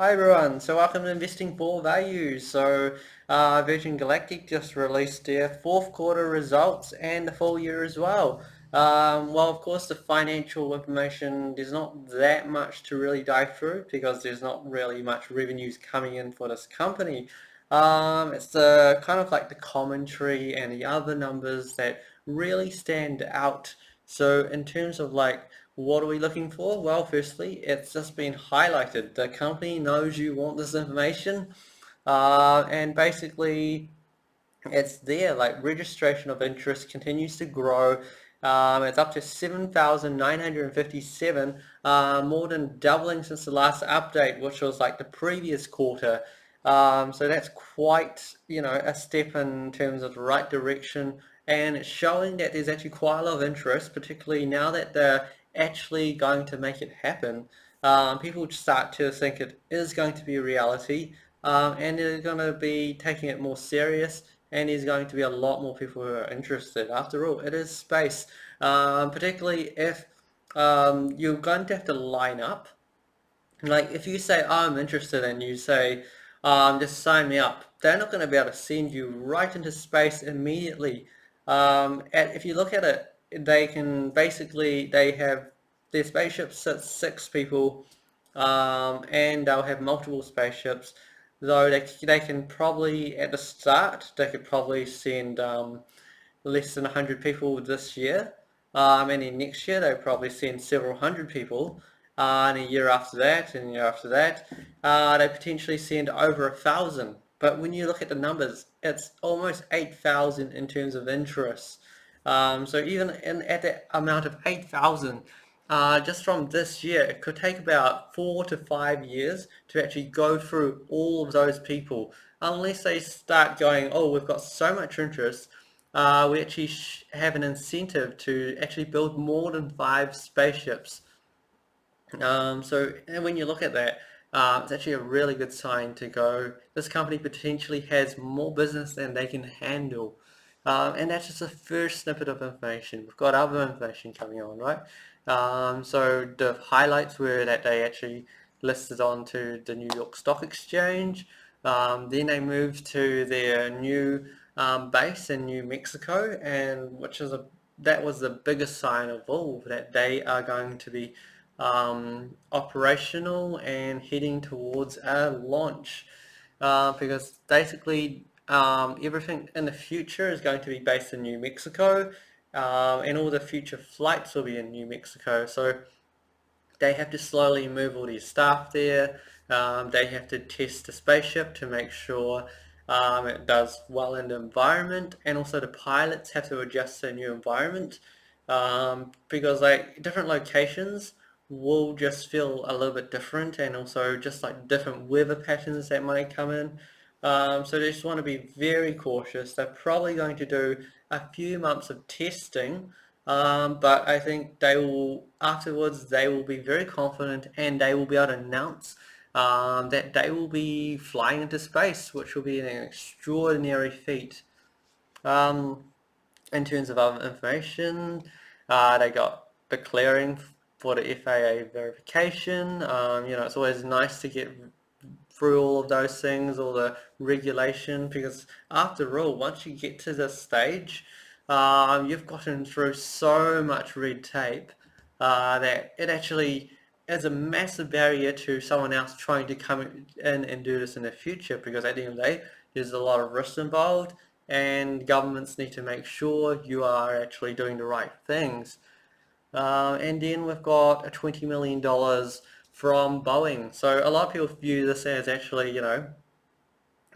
Hi everyone, so welcome to Investing for Value. Virgin Galactic just released their fourth quarter results and the full year as well. Well, of course, the financial information, there's not that much to really dive through because there's not really much revenues coming in for this company. It's the kind of like the commentary and the other numbers that really stand out. So in terms of like what are we looking for? Well, firstly, it's just been highlighted. The company knows you want this information, and basically it's there. Like registration of interest continues to grow. It's up to 7,957, more than doubling since the last update, which was like the previous quarter. So that's quite, a step in terms of the right direction, and it's showing that there's actually quite a lot of interest, particularly now that they're actually going to make it happen. People start to think it is going to be a reality, and they're going to be taking it more serious, and there's going to be a lot more people who are interested. After all, it is space, particularly if you're going to have to line up. Like if you say, "Oh, I'm interested," and you say, just sign me up, they're not going to be able to send you right into space immediately. If you look at it, they have their spaceships at 6 people, and they'll have multiple spaceships. Though they can probably at the start they could probably send less than 100 people this year. And then next year they'll probably send several hundred people. And a year after that, and a year after that, they potentially send over 1,000. But when you look at the numbers, it's almost 8,000 in terms of interest. So even at that amount of 8,000, just from this year, it could take about 4 to 5 years to actually go through all of those people, unless they start going, oh, we've got so much interest, we actually have an incentive to actually build more than 5 spaceships. And when you look at that, it's actually a really good sign to go, this company potentially has more business than they can handle. And that's just the first snippet of information. We've got other information coming on, right? So the highlights were that they actually listed onto the New York Stock Exchange. Then they moved to their new base in New Mexico, and that was the biggest sign of all, that they are going to be operational and heading towards a launch, because basically everything in the future is going to be based in New Mexico, and all the future flights will be in New Mexico. So they have to slowly move all their staff there. They have to test the spaceship to make sure it does well in the environment, and also the pilots have to adjust to a new environment, because like different locations will just feel a little bit different, and also just like different weather patterns that might come in. So they just want to be very cautious. They're probably going to do a few months of testing, but I think afterwards they will be very confident, and they will be able to announce that they will be flying into space, which will be an extraordinary feat. Um, in terms of other information, they got the clearing for the FAA verification. It's always nice to get through all of those things, all the regulation, because after all, once you get to this stage, you've gotten through so much red tape, that it actually is a massive barrier to someone else trying to come in and do this in the future, because at the end of the day, there's a lot of risks involved, and governments need to make sure you are actually doing the right things. And then we've got a $20 million from Boeing. So a lot of people view this as actually,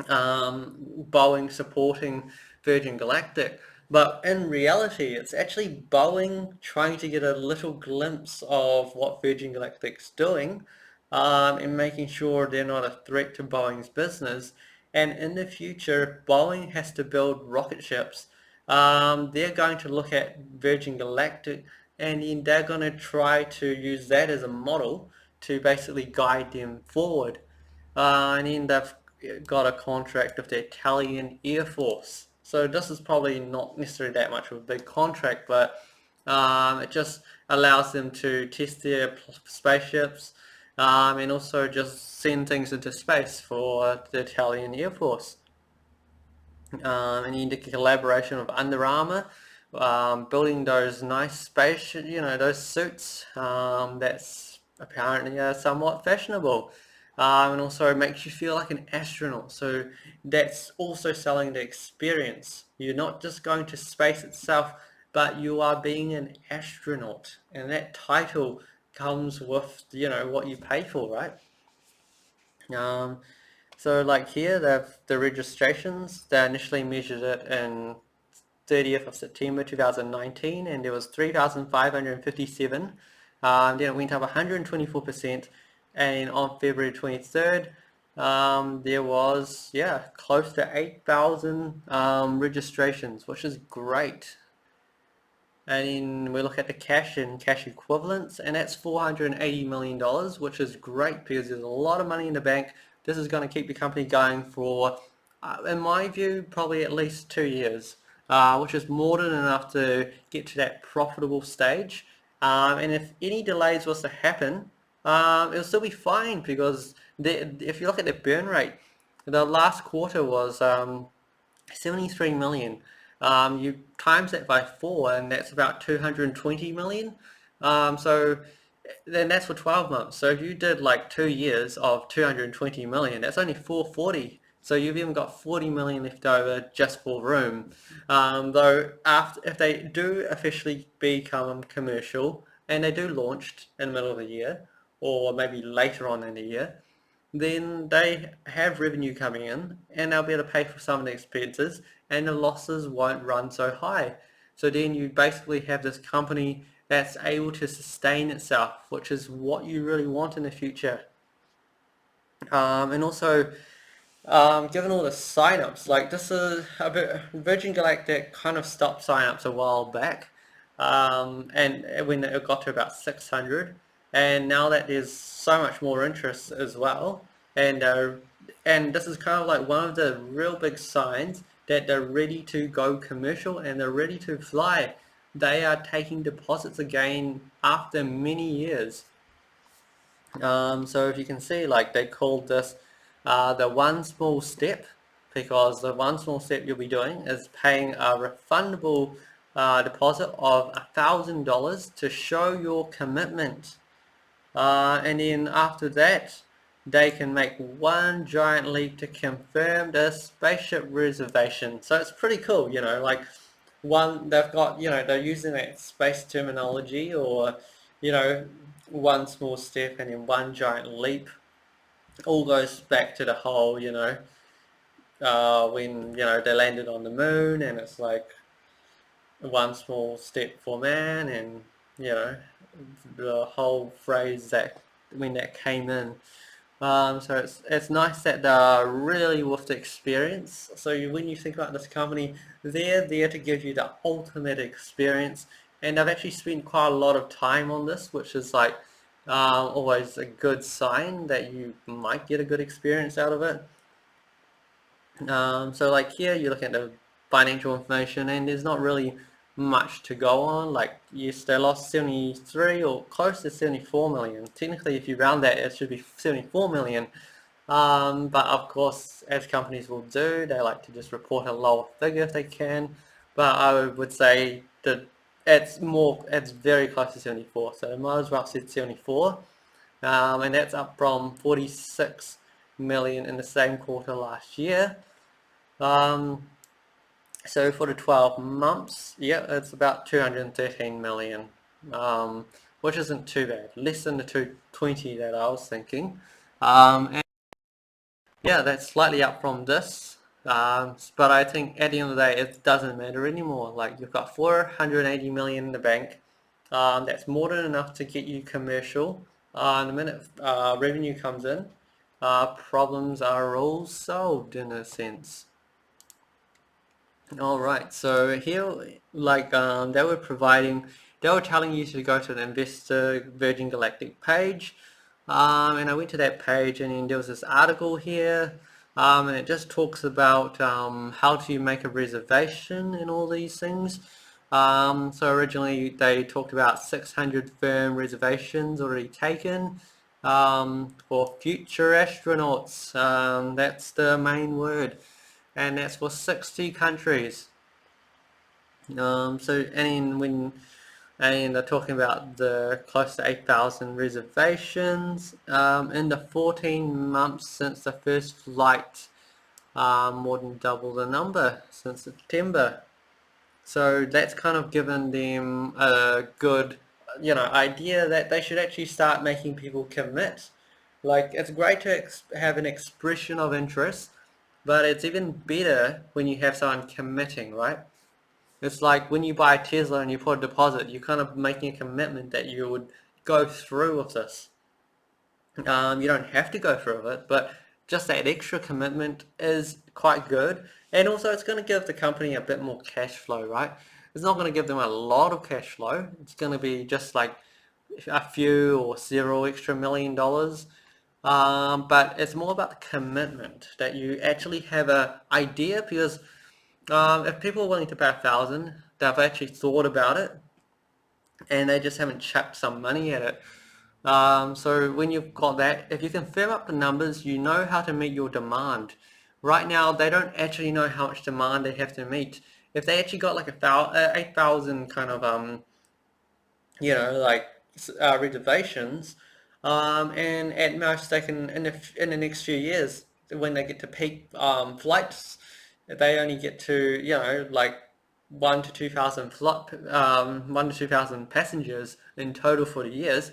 Boeing supporting Virgin Galactic. But in reality, it's actually Boeing trying to get a little glimpse of what Virgin Galactic's doing, and making sure they're not a threat to Boeing's business. And in the future, Boeing has to build rocket ships. They're going to look at Virgin Galactic, and then they're going to try to use that as a model to basically guide them forward. And then they've got a contract with the Italian Air Force. So this is probably not necessarily that much of a big contract, but it just allows them to test their spaceships, and also just send things into space for the Italian Air Force. And you did a collaboration with Under Armour, building those nice space, those suits. That's apparently somewhat fashionable, and also makes you feel like an astronaut. So that's also selling the experience. You're not just going to space itself, but you are being an astronaut, and that title comes with what you pay for, right? Um, so like here, the registrations, they initially measured it in 30th of September 2019, and there was 3,557. Then it went up 124%, and on February 23rd, there was close to 8,000 registrations, which is great. And then we look at the cash and cash equivalents, and that's $480 million, which is great because there's a lot of money in the bank. This is going to keep the company going for, in my view, probably at least 2 years, which is more than enough to get to that profitable stage. And if any delays was to happen, it'll still be fine because if you look at the burn rate, the last quarter was 73 million. You times that by 4 and that's about 220 million. So then that's for 12 months. So if you did like 2 years of 220 million, that's only 440. So you've even got 40 million left over just for room. Though after, if they do officially become commercial and they do launched in the middle of the year or maybe later on in the year, then they have revenue coming in and they'll be able to pay for some of the expenses and the losses won't run so high. So then you basically have this company that's able to sustain itself, which is what you really want in the future. And also, given all the signups, like this is a bit, Virgin Galactic kind of stopped signups a while back, and when it got to about 600, and now that there's so much more interest as well, and and this is kind of like one of the real big signs that they're ready to go commercial and they're ready to fly. They are taking deposits again after many years. So if you can see, like they called this the one small step, because the one small step you'll be doing is paying a refundable deposit of $1,000 to show your commitment. And then after that, they can make one giant leap to confirm the spaceship reservation. So it's pretty cool, like they've got, they're using that space terminology or, you know, one small step and then one giant leap. All goes back to the whole, when, they landed on the moon and it's like one small step for man and, you know, the whole phrase that when that came in. So it's nice that they're really with the experience. So when you think about this company, they're there to give you the ultimate experience, and they've actually spent quite a lot of time on this, which is like always a good sign that you might get a good experience out of it. So like here you're looking at the financial information and there's not really much to go on. Like yes, they lost 73 or close to 74 million. Technically if you round that it should be 74 million. But of course as companies will do, they like to just report a lower figure if they can. But I would say that it's very close to 74. So I might as well said 74. And that's up from 46 million in the same quarter last year. So for the 12 months, yeah, it's about 213 million, which isn't too bad, less than the 220 that I was thinking. And yeah, that's slightly up from this, but I think at the end of the day, it doesn't matter anymore. Like you've got 480 million in the bank. That's more than enough to get you commercial. The minute revenue comes in, problems are all solved in a sense. All right, so here, like they were telling you to go to the Investor Virgin Galactic page, and I went to that page, and then there was this article here, and it just talks about how to make a reservation and all these things. So originally they talked about 600 firm reservations already taken, for future astronauts. That's the main word, and that's for 60 countries. And they're talking about the close to 8,000 reservations in the 14 months since the first flight, more than double the number since September. So that's kind of given them a good, idea that they should actually start making people commit. Like, it's great to have an expression of interest, but it's even better when you have someone committing, right? It's like when you buy a Tesla and you put a deposit, you're kind of making a commitment that you would go through with this. You don't have to go through with it, but just that extra commitment is quite good. And also it's going to give the company a bit more cash flow, right? It's not going to give them a lot of cash flow. It's going to be just like a few or several extra $1 million. But it's more about the commitment that you actually have a idea, because if people are willing to pay 1,000, they've actually thought about it and they just haven't chucked some money at it. So when you've got that, if you can firm up the numbers, you know how to meet your demand. Right now, they don't actually know how much demand they have to meet. If they actually got like 8,000 kind of like reservations, and at most they can in the next few years, when they get to peak flights, they only get to like 1 to 2,000 passengers in total for the years.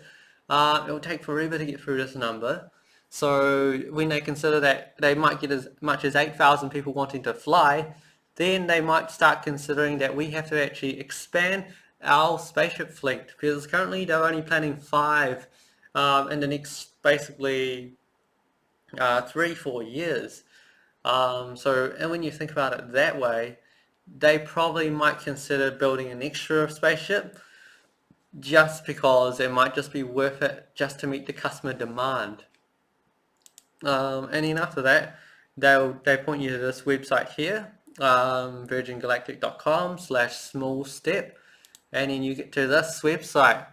It will take forever to get through this number. So when they consider that they might get as much as 8,000 people wanting to fly, then they might start considering that we have to actually expand our spaceship fleet, because currently they're only planning 5 in the next basically 3-4 years. And when you think about it that way, they probably might consider building an extra spaceship, just because it might just be worth it just to meet the customer demand. And then after that, they point you to this website here, virgingalactic.com/small step, and then you get to this website.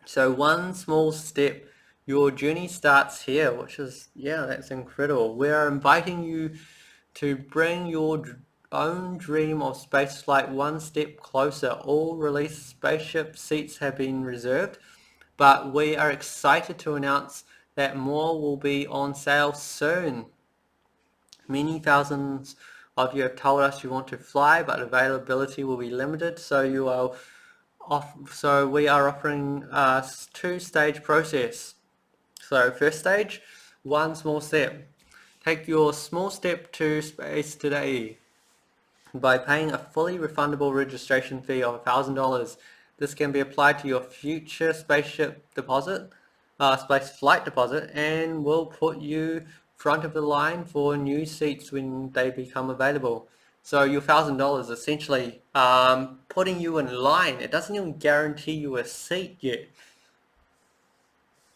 So one small step, your journey starts here, which is, that's incredible. We are inviting you to bring your own dream of spaceflight one step closer. All released spaceship seats have been reserved, but we are excited to announce that more will be on sale soon. Many thousands of you have told us you want to fly, but availability will be limited, so we are offering a 2-stage process. So first stage, one small step. Take your small step to space today by paying a fully refundable registration fee of $1,000. This can be applied to your future spaceship deposit, space flight deposit, and will put you front of the line for new seats when they become available. So your $1,000 essentially putting you in line. It doesn't even guarantee you a seat yet.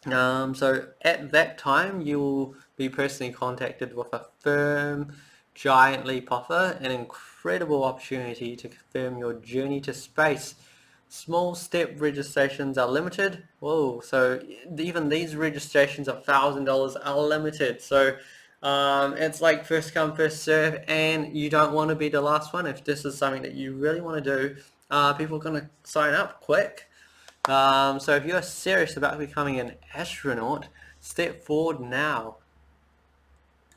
So at that time, you will be personally contacted with a firm giant leap offer, an incredible opportunity to confirm your journey to space. Small step registrations are limited. Whoa, so even these registrations of $1,000 are limited. So it's like first come, first serve, and you don't want to be the last one. If this is something that you really want to do, people are going to sign up quick. So if you're serious about becoming an astronaut, step forward now.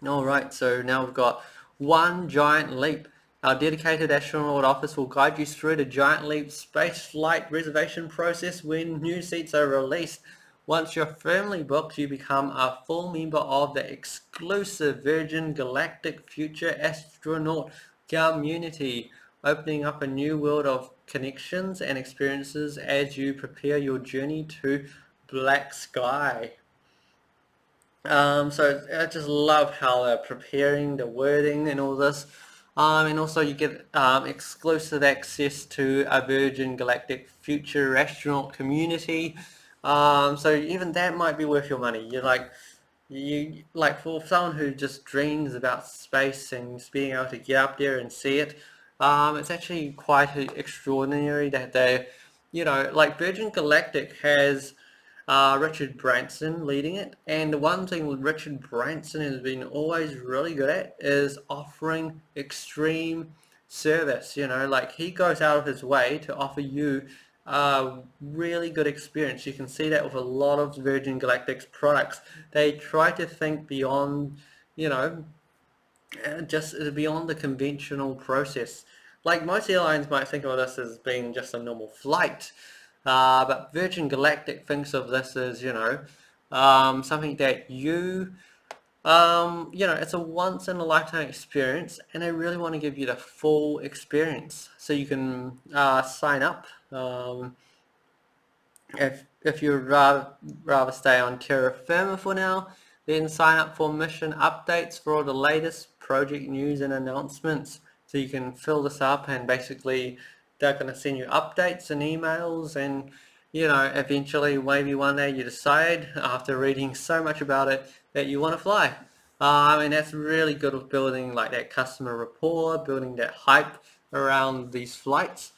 Alright, so now we've got one giant leap. Our dedicated astronaut office will guide you through the giant leap space flight reservation process when new seats are released. Once you're firmly booked, you become a full member of the exclusive Virgin Galactic Future Astronaut community, opening up a new world of connections and experiences as you prepare your journey to black sky. So I just love how they're preparing the wording and all this. And also you get exclusive access to a Virgin Galactic Future Astronaut community. So even that might be worth your money. You like, for someone who just dreams about space and just being able to get up there and see it, it's actually quite extraordinary that they, like Virgin Galactic has Richard Branson leading it. And the one thing Richard Branson has been always really good at is offering extreme service. You know, like he goes out of his way to offer you a really good experience. You can see that with a lot of Virgin Galactic's products. They try to think beyond, you know, just beyond the conventional process. Like most airlines might think of this as being just a normal flight, but Virgin Galactic thinks of this as, you know, something that you know, it's a once in a lifetime experience, and they really want to give you the full experience. So you can sign up. If you'd rather stay on terra firma for now, then sign up for mission updates for all the latest project news and announcements. So you can fill this up, and basically they're going to send you updates and emails, and you know, eventually maybe one day you decide after reading so much about it that you want to fly. I mean, that's really good with building like that customer rapport, building that hype around these flights.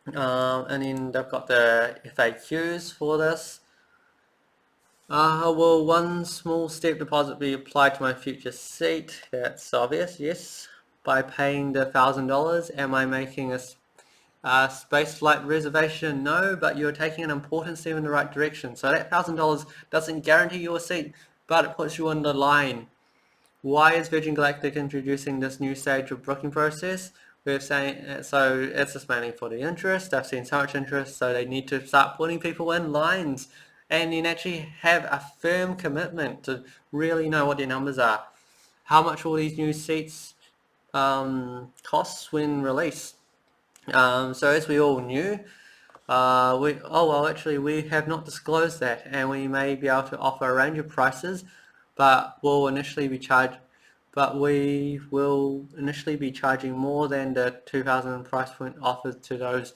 And then they've got the FAQs for this. Will one small step deposit be applied to my future seat? That's obvious, yes. By paying the $1,000, am I making a space flight reservation? No, but you're taking an important step in the right direction. So that $1,000 doesn't guarantee you a seat, but it puts you on the line. Why is Virgin Galactic introducing this new stage of booking process? We're saying so it's just mainly for the interest. They've seen so much interest, so they need to start putting people in lines and then actually have a firm commitment to really know what their numbers are. How much will these new seats cost when released? So as we all knew, actually we have not disclosed that, and we may be able to offer a range of prices, but we will initially be charging more than the 2,000 price point offered to those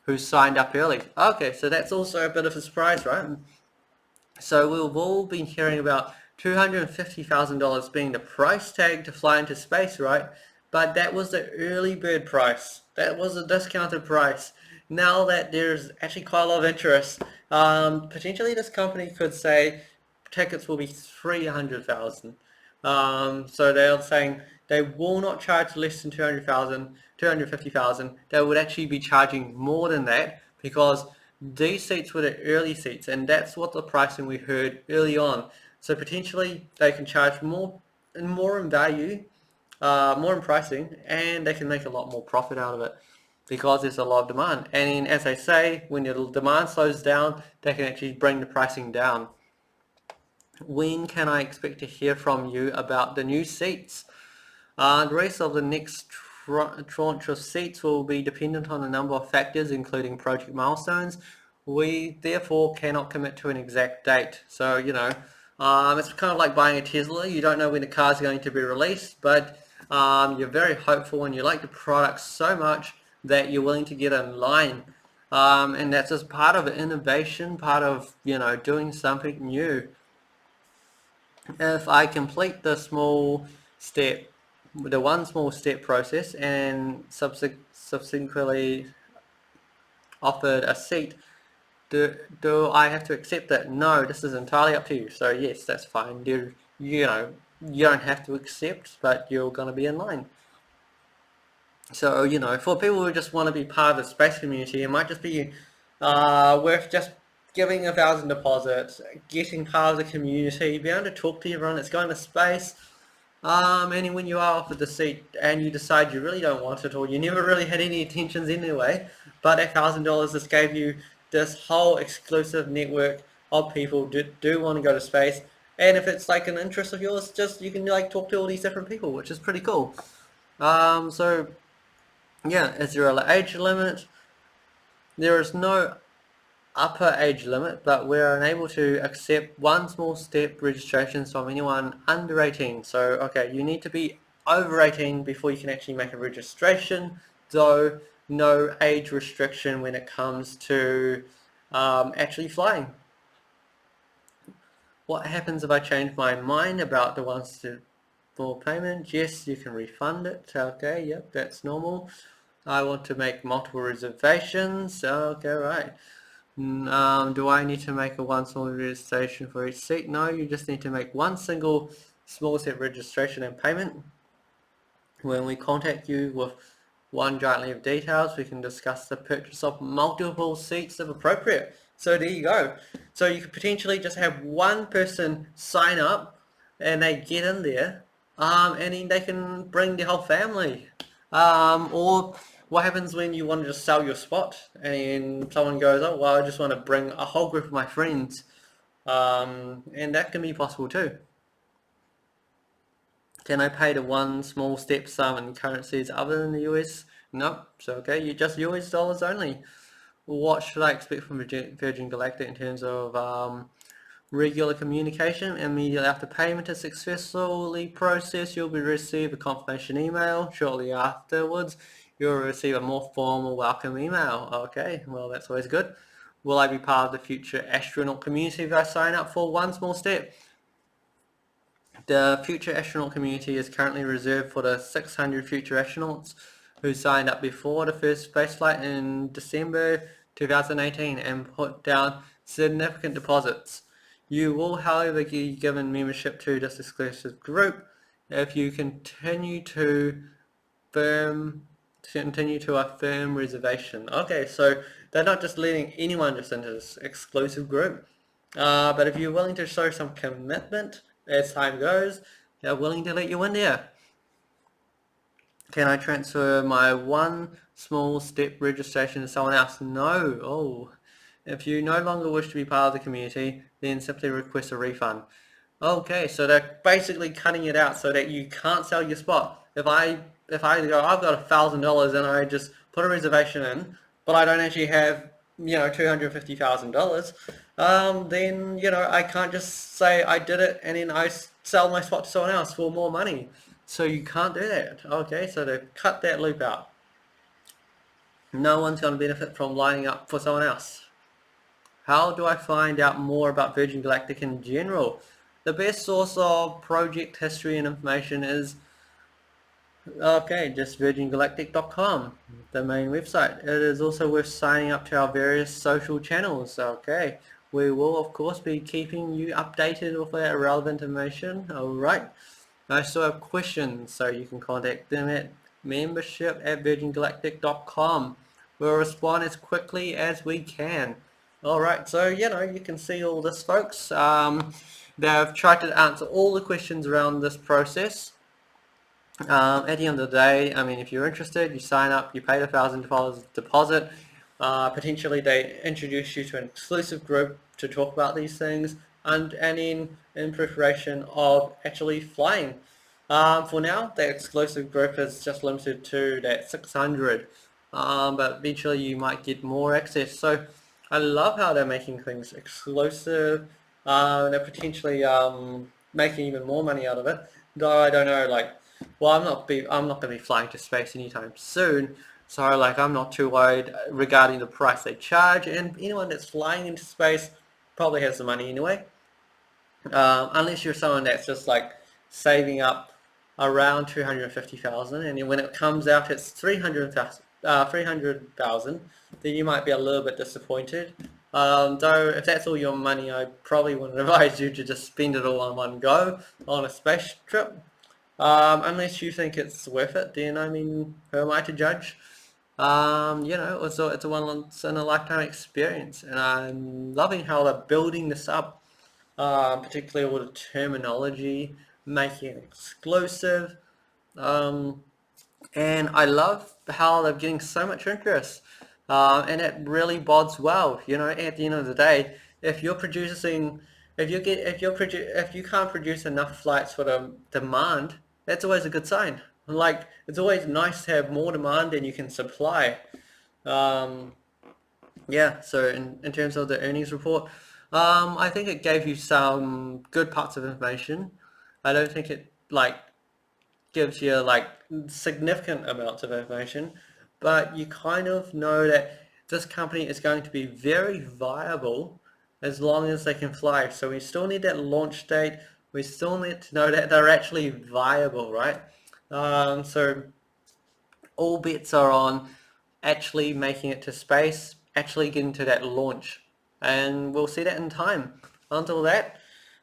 who signed up early. Okay, so that's also a bit of a surprise, right? So we've all been hearing about $250,000 being the price tag to fly into space, right? But that was the early bird price. That was a discounted price. Now that there's actually quite a lot of interest, potentially this company could say tickets will be 300,000. So they're saying they will not charge less than 200,000, 250,000. They would actually be charging more than that because these seats were the early seats, and that's what the pricing we heard early on. So potentially they can charge more in value, more in pricing, and they can make a lot more profit out of it because there's a lot of demand. And as they say, when the demand slows down, they can actually bring the pricing down. When can I expect to hear from you about the new seats? The rest of the next tranche of seats will be dependent on a number of factors, including project milestones. We therefore cannot commit to an exact date. So, you know, it's kind of like buying a Tesla. You don't know when the car is going to be released, but you're very hopeful and you like the product so much that you're willing to get in line. And that's just part of innovation, part of, you know, doing something new. If I complete the one small step process and subsequently offered a seat, do I have to accept that? No, this is entirely up to you. So yes, that's fine. You know, you don't have to accept, but you're going to be in line. So, you know, for people who just want to be part of the space community, it might just be worth just giving 1,000 deposits, getting part of the community, being able to talk to everyone that's going to space. And then when you are offered the seat and you decide you really don't want it, or you never really had any intentions anyway, but $1,000 just gave you this whole exclusive network of people who do want to go to space. And if it's like an interest of yours, just you can like talk to all these different people, which is pretty cool. So yeah, is there an age limit? There is no upper age limit, but we're unable to accept one small step registrations from anyone under 18. So, okay, you need to be over 18 before you can actually make a registration, though no age restriction when it comes to actually flying. What happens if I change my mind about the one step for payment? Yes, you can refund it. Okay, yep, that's normal. I want to make multiple reservations. Okay, right. Do I need to make a one small registration for each seat? No, you just need to make one single small set registration and payment. When we contact you with one giant leap of details, we can discuss the purchase of multiple seats if appropriate. So there you go. So you could potentially just have one person sign up and they get in there, and then they can bring their whole family. Or what happens when you want to just sell your spot and someone goes, oh, well, I just want to bring a whole group of my friends. And that can be possible too. Can I pay the one small step sum in currencies other than the US? No. So okay, you just US dollars only. What should I expect from Virgin Galactic in terms of regular communication? Immediately after payment is successfully processed, you'll be receive a confirmation email. Shortly afterwards, you'll receive a more formal welcome email. Okay, well that's always good. Will I be part of the future astronaut community if I sign up for one small step? The future astronaut community is currently reserved for the 600 future astronauts who signed up before the first spaceflight in December 2018 and put down significant deposits. You will, however, be given membership to this exclusive group if you continue to affirm reservation. Okay, so they're not just letting anyone just into this exclusive group, but if you're willing to show some commitment as time goes, they're willing to let you in there. Can I transfer my one small step registration to someone else? No. Oh. If you no longer wish to be part of the community, then simply request a refund. Okay, so they're basically cutting it out so that you can't sell your spot. If I go, I've got $1,000 and I just put a reservation in, but I don't actually have $250,000, then I can't just say I did it and then I sell my spot to someone else for more money. So you can't do that. Okay, so they've cut that loop out. No one's going to benefit from lining up for someone else. How do I find out more about Virgin Galactic in general? The best source of project history and information is just virgingalactic.com, the main website. It is also worth signing up to our various social channels. Okay, we will of course be keeping you updated with that relevant information. Alright, I still have questions, so you can contact them at membership@virgingalactic.com. We'll respond as quickly as we can. Alright, so you can see all this, folks. They've tried to answer all the questions around this process. At the end of the day, I mean, if you're interested, you sign up, you pay the $1,000 deposit. Potentially they introduce you to an exclusive group to talk about these things, and in preparation of actually flying. For now, the exclusive group is just limited to that 600, but eventually you might get more access. So I love how they're making things exclusive. They're potentially making even more money out of it. Though I don't know, well, I'm not going to be flying to space anytime soon, so I'm not too worried regarding the price they charge. And anyone that's flying into space probably has the money anyway, unless you're someone that's just saving up around 250,000, and then when it comes out it's 300,000, then you might be a little bit disappointed. Though if that's all your money, I probably wouldn't advise you to just spend it all on one go on a space trip. Unless you think it's worth it, then I mean, who am I to judge? It's a once in a lifetime experience, and I'm loving how they're building this up, particularly all the terminology, making it exclusive, and I love how they're getting so much interest, and it really bodes well. At the end of the day, if you're producing, if you can't produce enough flights for the demand, that's always a good sign. It's always nice to have more demand than you can supply. So in terms of the earnings report, I think it gave you some good parts of information. I don't think it gives you significant amounts of information, but you kind of know that this company is going to be very viable as long as they can fly. So we still need that launch date. We still need to know that they're actually viable, right? So all bets are on actually making it to space, actually getting to that launch and we'll see that in time. Until that,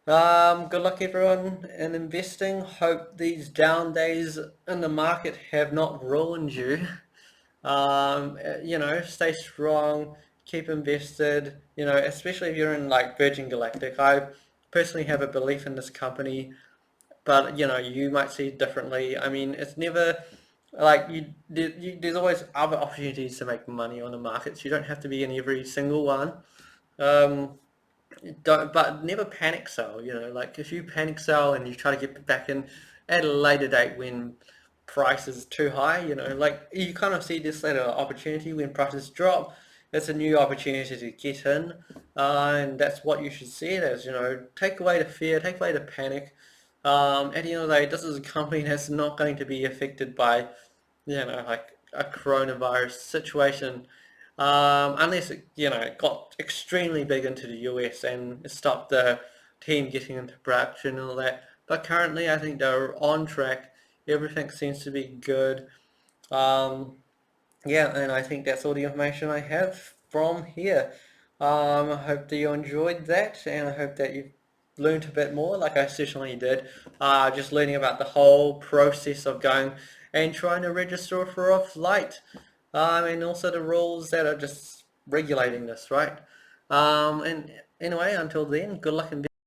good luck everyone in investing. Hope these down days in the market have not ruined you. Stay strong, keep invested, especially if you're in like Virgin Galactic. I personally have a belief in this company, but you might see it differently. I mean, it's never like there's always other opportunities to make money on the markets. You don't have to be in every single one. Um, don't, but never panic sell. Like if you panic sell and you try to get back in at a later date when price is too high, like you kind of see this as an opportunity when prices drop. It's a new opportunity to get in, and that's what you should see it as. Take away the fear, take away the panic. At the end of the day, this is a company that's not going to be affected by like a coronavirus situation, unless it got extremely big into the US and it stopped the team getting into production and all that. But currently, I think they're on track. Everything seems to be good. Um, yeah, and I think that's all the information I have from here. I hope that you enjoyed that, and I hope that you learned a bit more, like I certainly did. Just learning about the whole process of going and trying to register for a flight, and also the rules that are just regulating this, right? And anyway, until then, good luck in